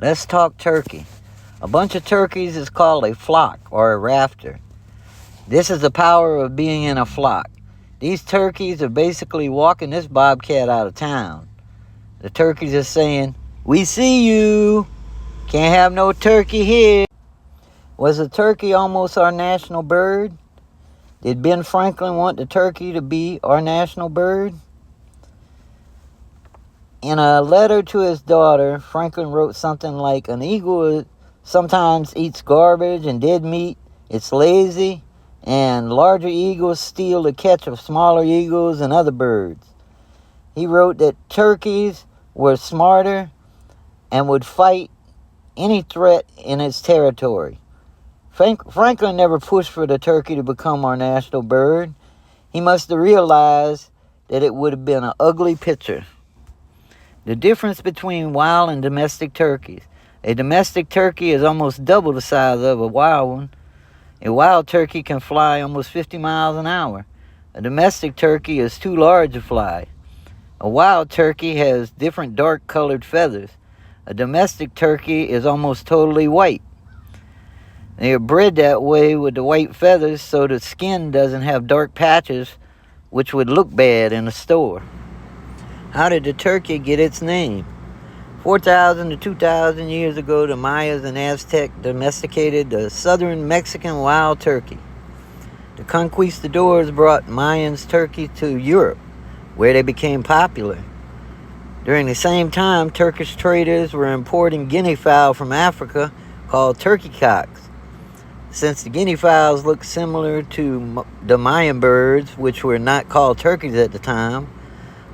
Let's talk turkey. A bunch of turkeys is called a flock or a rafter. This is the power of being in a flock. These turkeys are basically walking this bobcat out of town. The turkeys are saying, "We see you. Can't have no turkey here." Was the turkey almost our national bird? Did Ben Franklin want the turkey to be our national bird? In a letter to his daughter, Franklin wrote something like, "An eagle sometimes eats garbage and dead meat. It's lazy, and larger eagles steal the catch of smaller eagles and other birds." He wrote that turkeys were smarter and would fight any threat in its territory. Franklin never pushed for the turkey to become our national bird. He must have realized that it would have been an ugly picture. The difference between wild and domestic turkeys. A domestic turkey is almost double the size of a wild one. A wild turkey can fly almost 50 miles an hour. A domestic turkey is too large to fly. A wild turkey has different dark-colored feathers. A domestic turkey is almost totally white. They are bred that way with the white feathers so the skin doesn't have dark patches which would look bad in a store. How did the turkey get its name? 4,000 to 2,000 years ago, the Mayas and Aztec domesticated the southern Mexican wild turkey. The conquistadors brought Mayans turkey to Europe, where they became popular. During the same time, Turkish traders were importing guinea fowl from Africa called turkey cocks. Since the guinea fowls looked similar to the Mayan birds, which were not called turkeys at the time,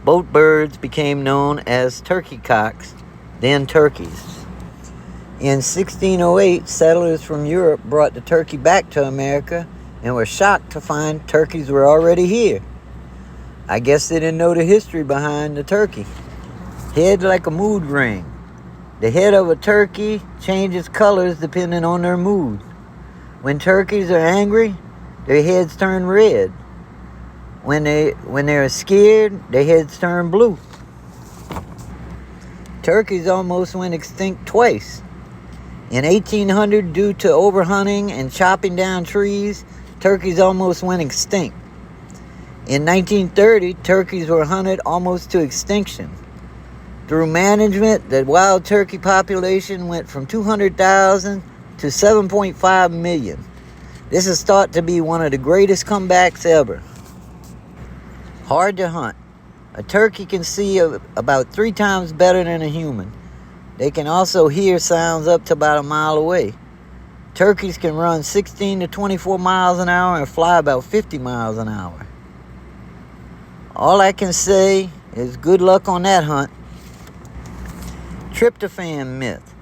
both birds became known as turkey cocks, then turkeys. In 1608, settlers from Europe brought the turkey back to America and were shocked to find turkeys were already here. I guess they didn't know the history behind the turkey. Head like a mood ring. The head of a turkey changes colors depending on their mood. When turkeys are angry, their heads turn red. When they're scared, their heads turn blue. Turkeys almost went extinct twice. In 1800, due to overhunting and chopping down trees, turkeys almost went extinct. In 1930, turkeys were hunted almost to extinction. Through management, the wild turkey population went from 200,000 to 7.5 million. This is thought to be one of the greatest comebacks ever. Hard to hunt. A turkey can see about 3 times better than a human. They can also hear sounds up to about a mile away. Turkeys can run 16 to 24 miles an hour and fly about 50 miles an hour. All I can say is good luck on that hunt. Tryptophan Myth.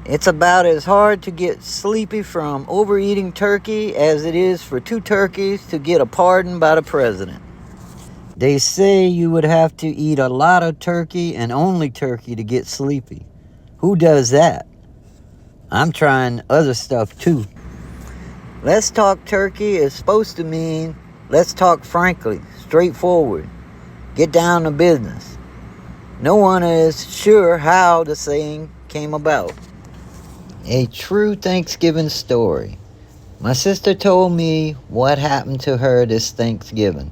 It's about as hard to get sleepy from overeating turkey as it is for 2 turkeys to get a pardon by the president. They say you would have to eat a lot of turkey and only turkey to get sleepy. Who does that? I'm trying other stuff too. Let's talk turkey is supposed to mean let's talk frankly, straightforward, get down to business. No one is sure how the saying came about. A true Thanksgiving story. My sister told me what happened to her this Thanksgiving.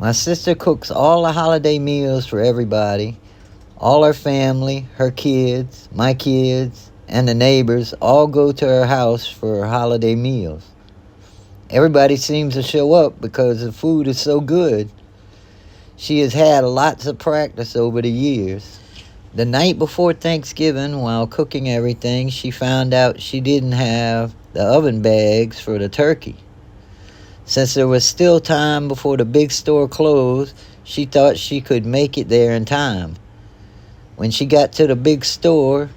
My sister cooks all the holiday meals for everybody. All her family, her kids, my kids, and the neighbors all go to her house for holiday meals. Everybody seems to show up because the food is so good. She has had lots of practice over the years. The night before Thanksgiving, while cooking everything, she found out she didn't have the oven bags for the turkey. Since there was still time before the big store closed, she thought she could make it there in time. When she got to the big store,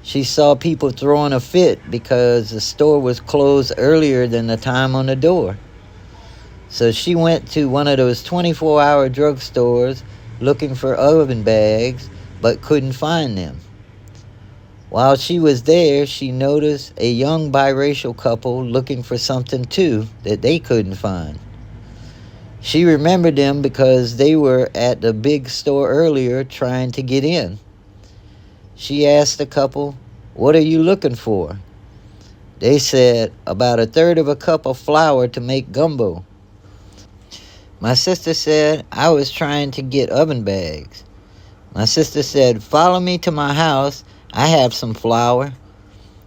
she saw people throwing a fit because the store was closed earlier than the time on the door. So she went to one of those 24-hour drugstores looking for oven bags, but couldn't find them. While she was there, she noticed a young biracial couple looking for something too that they couldn't find. She remembered them because they were at the big store earlier trying to get in. She asked the couple, "What are you looking for?" They said, "About a third of a cup of flour to make gumbo." My sister said, "I was trying to get oven bags." My sister said, "Follow me to my house. I have some flour."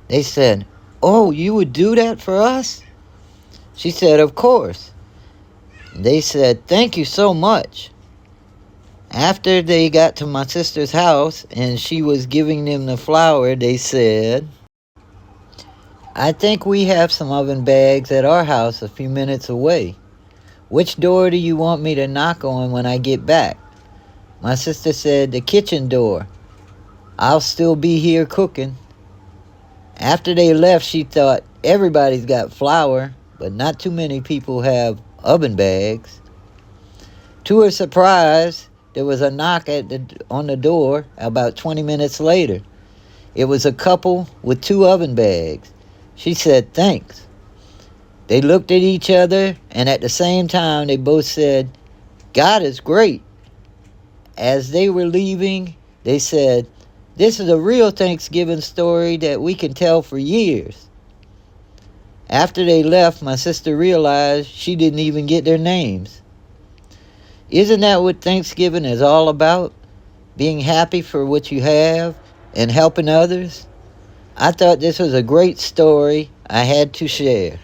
They said, "Oh, you would do that for us?" She said, "Of course." They said, "Thank you so much." After they got to my sister's house and she was giving them the flour, they said, "I think we have some oven bags at our house a few minutes away. Which door do you want me to knock on when I get back?" My sister said, "The kitchen door. I'll still be here cooking." After they left, she thought, everybody's got flour, but not too many people have oven bags. To her surprise, there was a knock on the door about 20 minutes later. It was a couple with 2 oven bags. She said, "Thanks." They looked at each other, and at the same time, they both said, "God is great." As they were leaving, they said, "This is a real Thanksgiving story that we can tell for years." After they left, my sister realized she didn't even get their names. Isn't that what Thanksgiving is all about? Being happy for what you have and helping others? I thought this was a great story I had to share.